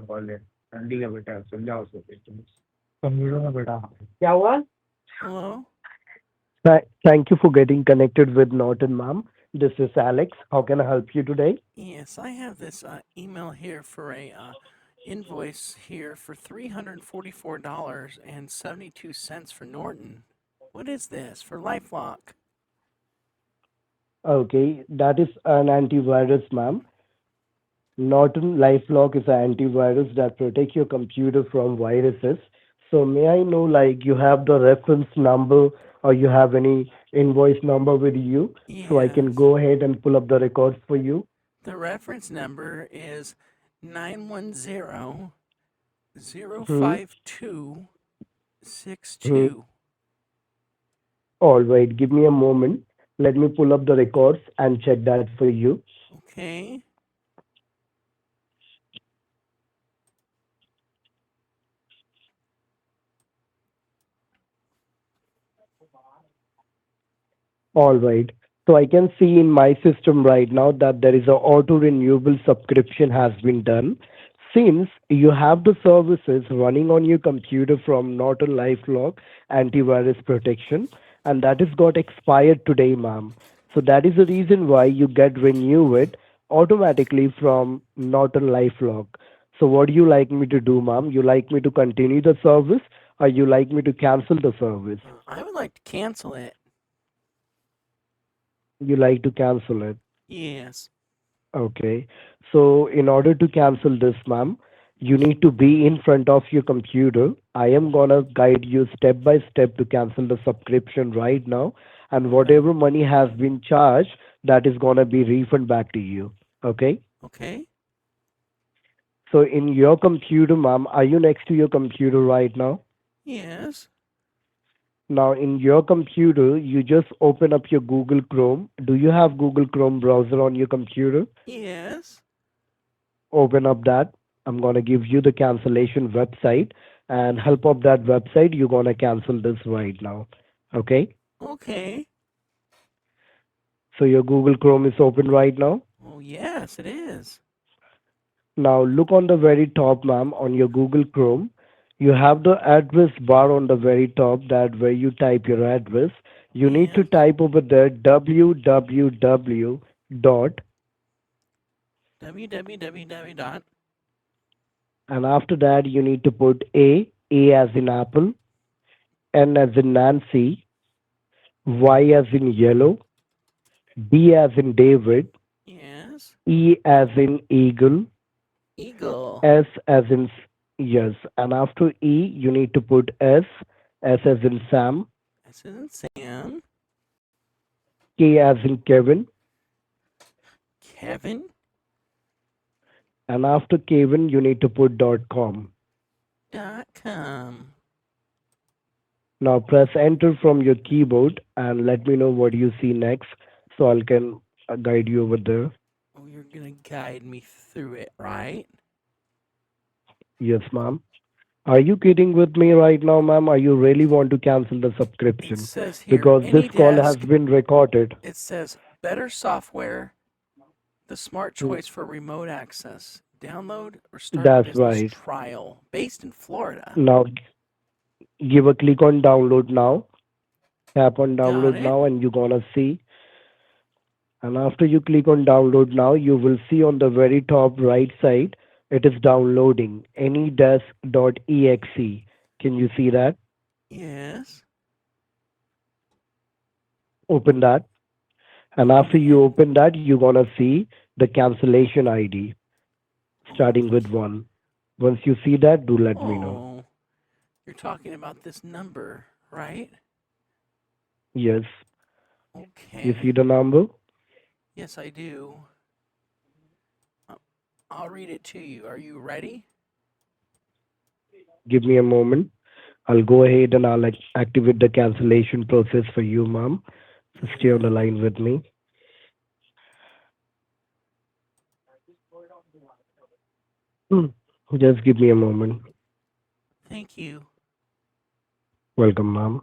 बोले ठंडी का बेटा समझाओ उसको कंप्यूटर में बेटा क्या हुआ? Hello? Thank you for getting connected with Norton, ma'am. This is Alex. How can I help you today? Yes, I have this email here for a invoice here for $344.72 for Norton. What is this for LifeLock? Okay, that is an antivirus, ma'am. Norton LifeLock is an antivirus that protects your computer from viruses. So may I know, like, you have the reference number or you have any invoice number with you, so I can Yes. go ahead and pull up the records for you? The reference number is 910 Hmm. 05262. Hmm. All right, give me a moment. Let me pull up the records and check that for you. Okay. All right. So I can see in my system right now that there is a auto renewable subscription has been done. Since you have the services running on your computer from Norton LifeLock antivirus protection, and that is got expired today, ma'am. So that is the reason why you get renew it automatically from Norton LifeLock. So what do you like me to do, ma'am? You like me to continue the service or you like me to cancel the service? I would like to cancel it. You like to cancel it. Yes. Okay. So in order to cancel this, ma'am, you need to be in front of your computer. I am gonna guide you step by step to cancel the subscription right now, and All right. whatever money has been charged, that is gonna be refund back to you. Okay. Okay. So in your computer, ma'am, are you next to your computer right now? Yes. Now in your computer, you just open up your Google Chrome. Do you have Google Chrome browser on your computer? Yes. Open up that. I'm going to give you the cancellation website, and help of that website you're going to cancel this right now. Okay, Okay. so your Google Chrome is open right now. Oh, yes, it is. Now look on the very top, ma'am, on your Google Chrome. You have the address bar on the very top, that where you type your address. You need to Yes. type over there www dot, www dot. and after that you need to put A as in apple, N as in Nancy, Y as in yellow, D as in David, Yes. E as in eagle, Eagle. S as in yes, and after E you need to put S as in Sam, This isn't Sam. K as in Kevin, Kevin. and after Kevin you need to put .com. .com. Now press enter from your keyboard and let me know what you see next, so I can guide you over there. Oh, you're going to guide me through it, right? Yes, ma'am. Are you kidding with me right now, ma'am? Are you really want to cancel the It subscription? says here Because this call has AnyDesk. been recorded. It says better software, the smart Mm, choice for remote access. Download or start that's business right. trial. Based in Florida. Now give a click on download now. Tap on Got download it. now and you're gonna see. And after you click on download now, you will see on the very top right side, it is downloading AnyDesk.exe. Can you see that? Yes. Open that. And after Opening you it. open that, you're gonna see the cancellation ID starting with Okay. one. Once you see that, do let me know. Oh, you're talking about this number, right? Yes. You see Okay. the number? Yes, I do. Uh, I'll read it to you. Are you ready? Give me a moment. I'll go ahead and I'll activate the cancellation process for you, ma'am. So stay on the Okay. line with me. Hmm. Just give me a moment. Thank you. Welcome, ma'am.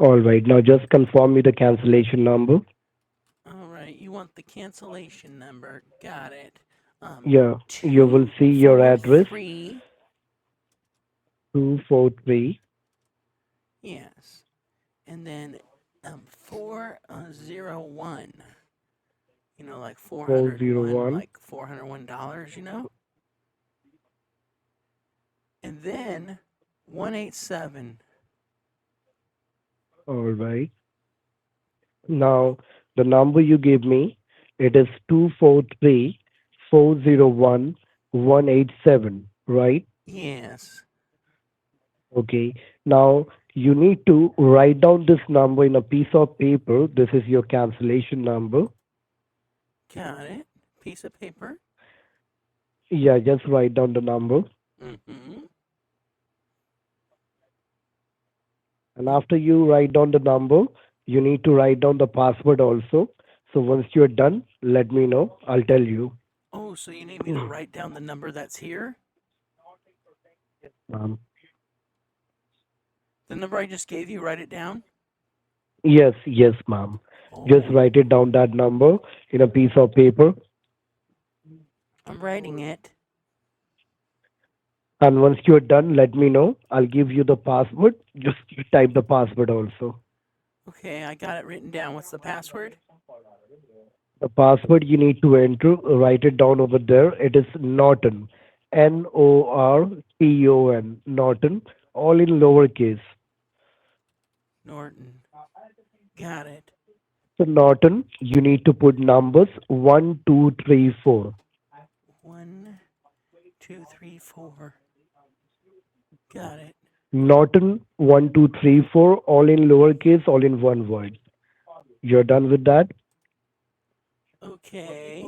All right. Now just confirm me the cancellation number. All right, you want the cancellation number. Got it. Yeah, you will Two see your four address three. 243 Yes. And then 401. Like 401, 401. like $401. And then 187. All right. Now the number you gave me, it is 243-401-187, right? Yes. Okay. Now you need to write down this number in a piece of paper. This is your cancellation number. Got it. Piece of paper. Yeah, just write down the number. Mm-hmm. And after you write down the number, you need to write down the password also. So once you're done, let me know. I'll tell you. Oh, so you need me to write down the number that's here? Um, The number I just gave you, write it down? yes, yes, ma'am. Just Oh, write it down that number in a piece of paper. I'm writing it. And once you're done, let me know. I'll give you the password. Just type the password also. Okay, I got it written down. What's the password? The password you need to enter, write it down over there. It is Norton. Norton. Norton. All in lowercase. Norton. Got it. So Norton, you need to put numbers 1, 2, 3, 4. 1, 2, 3, 4. Got it. Norton 1, 2, 3, 4, all in lowercase, all in one word. You're done with that? Okay.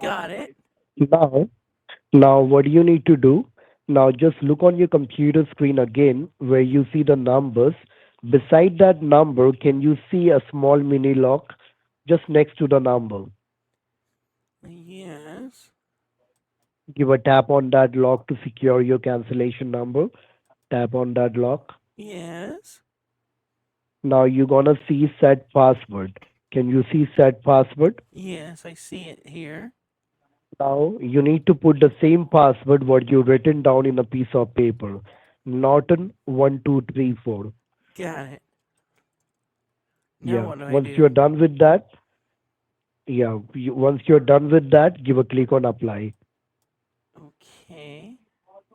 Got it. Now, now what you need to do? Now just look on your computer screen again where you see the numbers. Beside that number, can you see a small mini lock just next to the number? Yes. Give a tap on that lock to secure your cancellation number. Tap on that lock. Yes. Now you're gonna see set password. Can you see set password? Yes, I see it here. Now you need to put the same password what you written down in a piece of paper. Norton 1, 2, 3, 4. Got it. Now Yeah. what do I Once you're do? done with that, once you're done with that, give a click on apply. Okay.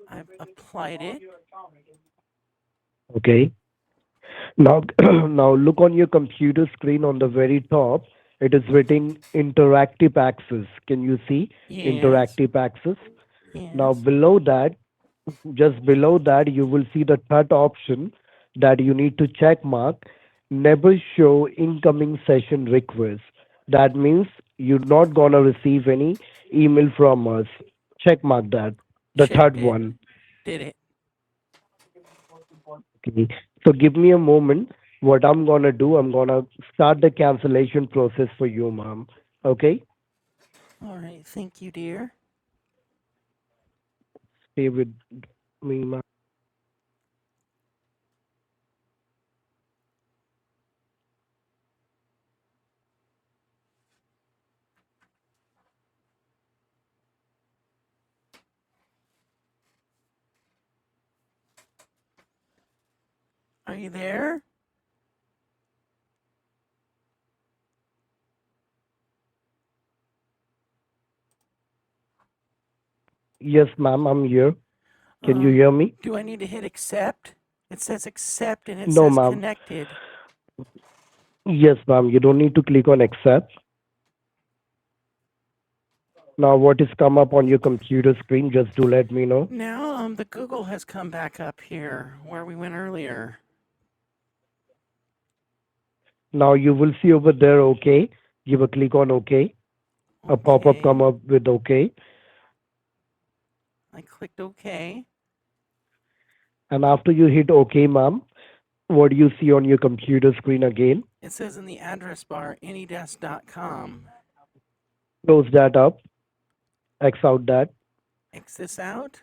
I've applied it. Okay. Now now look on your computer screen on the very top. It is written interactive access. Can you see Yes. interactive access? Now Yes. below that, just below that, you will see the third option that you need to check mark. Never show incoming session request. That means you're not gonna receive any email from us. Check mark that. The third Checked it. one. Did it. Okay. So give me a moment. What I'm gonna do, I'm gonna start the cancellation process for you, ma'am. Okay? All right. Thank you, dear. Stay with me, ma'am. Are you there? Yes, ma'am, I'm here. Can you Um, hear me? do I need to hit accept? It says accept and it No, says ma'am. connected. Yes, ma'am. You don't need to click on accept. Now, what is come up on your computer screen? Just do let me know. Now, the Google has come back up here where we went earlier. Now you will see over there, OK. Give a click on OK. A pop-up Okay. come up with OK. I clicked OK. And after you hit OK, ma'am, what do you see on your computer screen again? It says in the address bar, AnyDesk.com. Close that up. X out that. X this out.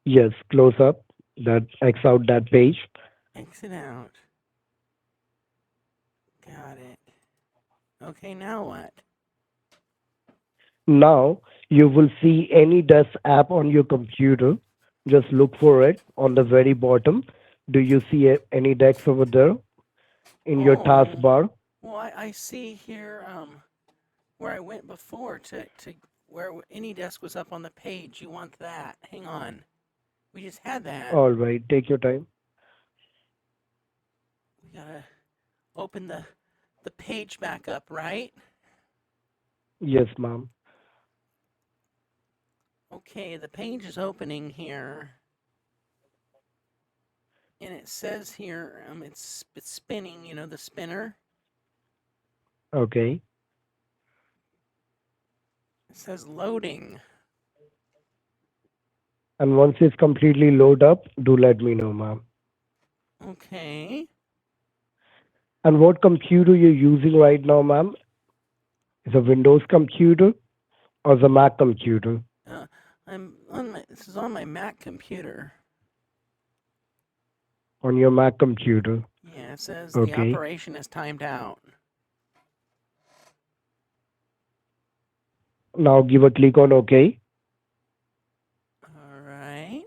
Yes, close up that. X out that page. Exit out. Got it. Okay, now what? Now you will see AnyDesk app on your computer. Just look for it on the very bottom. Do you see AnyDesk over there in your Oh, taskbar? well, I see here where I went before to where AnyDesk was up on the page. You want that? Hang on. We just had that. All right, take your time. We gotta open the page back up, right? Yes, ma'am. Okay, the page is opening here. And it says here, it's spinning, you know, the spinner. Okay. It says loading. And once it's completely load up, do let me know, ma'am. Okay. And what computer you're using right now, ma'am? Is a Windows computer or the Mac computer? Uh, this is on my Mac computer. On your Mac computer. Yeah, it says the Okay. operation is timed out. Now give a click on OK. All right.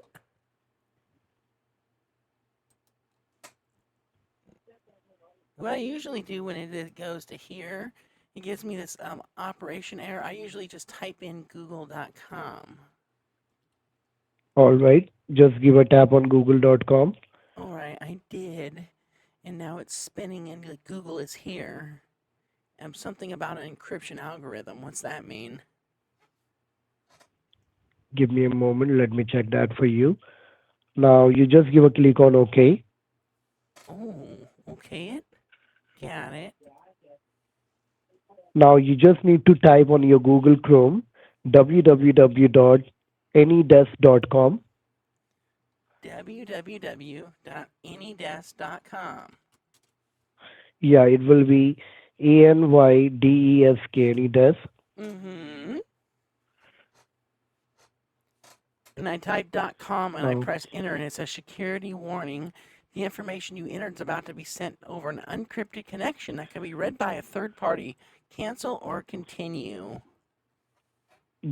What I usually do when it goes to here, it gives me this operation error. I usually just type in google.com. All right. Just give a tap on google.com. All right, I did. And now it's spinning and Google is here. Something about an encryption algorithm. What's that mean? Give me a moment. Let me check that for you. Now you just give a click on OK. Oh, okay. Got it. Now you just need to type on your Google Chrome www.anydesk.com. www.anydesk.com. Yeah, it will be ANYDESK AnyDesk. Mm-hmm. And I type .com and I Now press enter and it says security warning. The information you entered is about to be sent over an encrypted connection that can be read by a third party. Cancel or continue.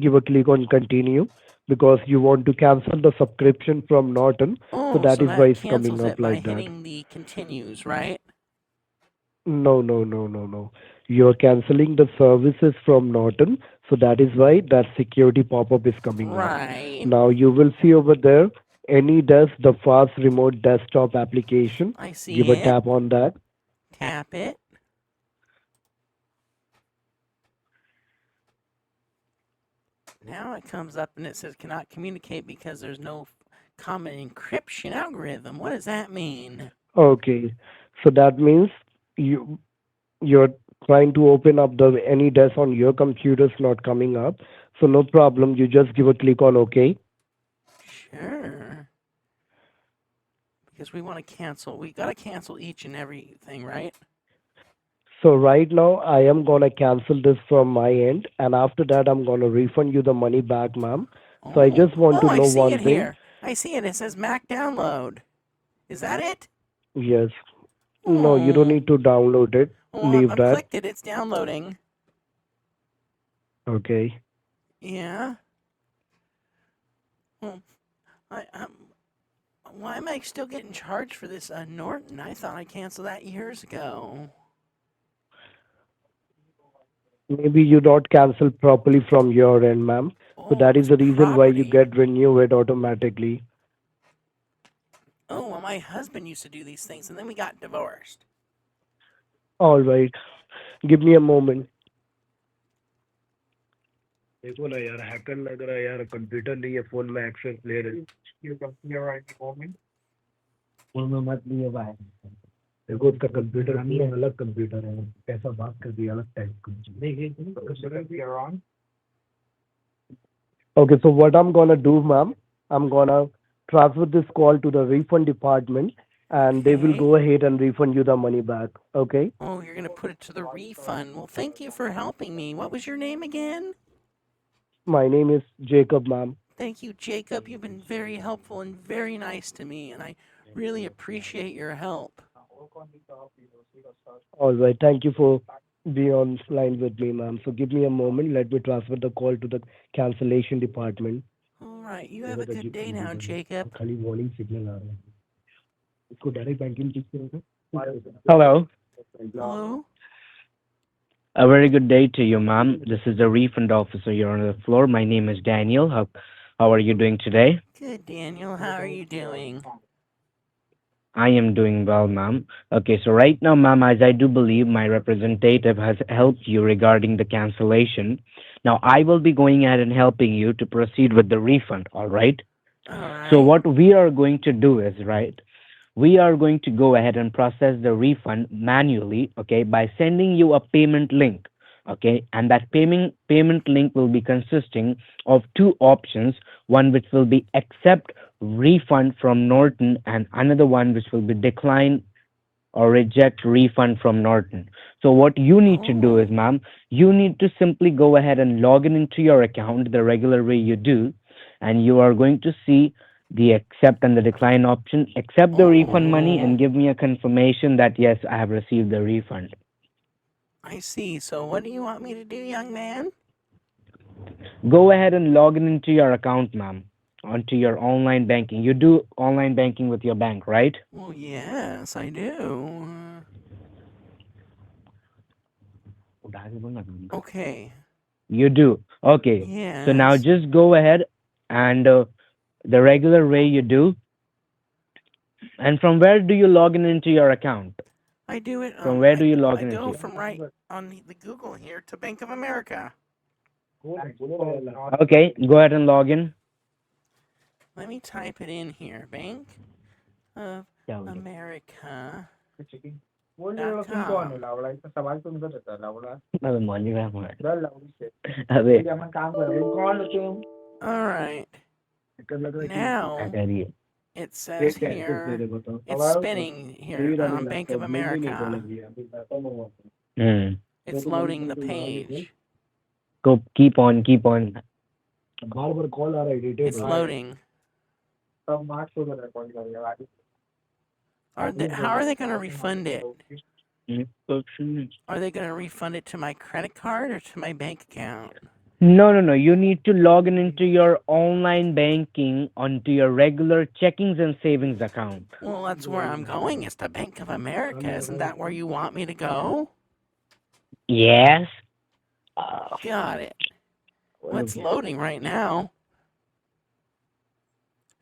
give a click on continue because you want to cancel the subscription from Norton. So Oh, that so is why that it's coming cancels up it by like that. hitting the continues, right? No, no, no, no, no. You're canceling the services from Norton. So that is why that security pop-up is coming up. Right. Now you will see over there AnyDesk, the fast remote desktop application. I see Give a it. tap on that. Tap it. Now it comes up and it says cannot communicate because there's no common encryption algorithm. What does that mean? Okay. So that means you're trying to open up the AnyDesk on your computer's not coming up. So no problem. You just give a click on OK. Sure. Because we want to cancel. We got to cancel each and everything, right? So right now I am gonna cancel this from my end, and after that I'm gonna refund you the money back, ma'am. So I Oh, just want to I know see one it thing. here. I see it. It says Mac download. Is that it? Yes. No, you don't Oh, need to download it. well, Leave I've that. clicked it. It's downloading. Okay. Yeah. Well, I why am I still getting charged for this Norton? I thought I canceled that years ago. Maybe you not cancel properly from your end, ma'am. So Oh, it that is was the reason why you property. get renewed automatically. Oh, well, my husband used to do these things, and then we got divorced. All right. Give me a moment. देखो ना यार hacker लग रहा है यार computer नहीं है phone में एक्सेस ले रहे फोन में मत लिए बाहर देखो उसका कंप्यूटर नहीं है अलग कंप्यूटर है कैसा बात कर दिया अलग टाइप का Okay, so what I'm gonna do, ma'am, I'm gonna transfer this call to the refund department, and they will Okay. go ahead and refund you the money back. Okay. Oh, you're going to put it to the refund. Well, thank you for helping me. What was your name again? My name is Jacob, ma'am. Thank you, Jacob. You've been very helpful and very nice to me, and I Really appreciate your help. All right. Thank you for being on line with me, ma'am. So give me a moment. Let me transfer the call to the cancellation department. All right, you have a good day now, Jacob. खाली warning signal आ रहा है. इसको direct banking check करोगे? Hello. Hello? A very good day to you, ma'am. This is the refund officer here on the floor. My name is Daniel. How are you doing today? Good, Daniel. How are you doing? I am doing well, ma'am. Okay, so right now, ma'am, as I do believe my representative has helped you regarding the cancellation. Now, I will be going ahead and helping you to proceed with the refund, all right? All right. So what we are going to do is, right, we are going to go ahead and process the refund manually, okay, by sending you a payment link, okay, and that payment link will be consisting of two options, one which will be accept refund from Norton and another one which will be decline or reject refund from Norton. So what you need to do is, ma'am, you need to simply go ahead and log in into your account the regular way you do, and you are going to see the accept and the decline option. Accept the refund money and give me a confirmation that yes, I have received the refund. I see. So what do you want me to do, young man? Go ahead and log in into your account, ma'am, onto your online banking. You do online banking with your bank, right? Well, yes, I do. Okay. You do. Okay. Yes. So now just go ahead and the regular way you do. And from where do you log in into your account? I do it. From where do you I log in go into? from right on the Google here to Bank of America. Okay, go ahead and log in. Let me type it in here. Bank of America. अबे All right. Now it says here it's spinning here on Bank of America. It's loading the page. Go keep on. It's loading. How are they going to refund it? Are they going to refund it to my credit card or to my bank account? No. You need to log in into your online banking onto your regular checkings and savings account. Well, that's where I'm going. It's the Bank of America. Isn't that where you want me to go? Yes. Got it. What's loading right now?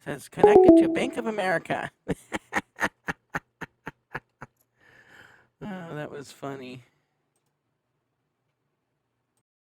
It says connected to Bank of America. Oh, that was funny.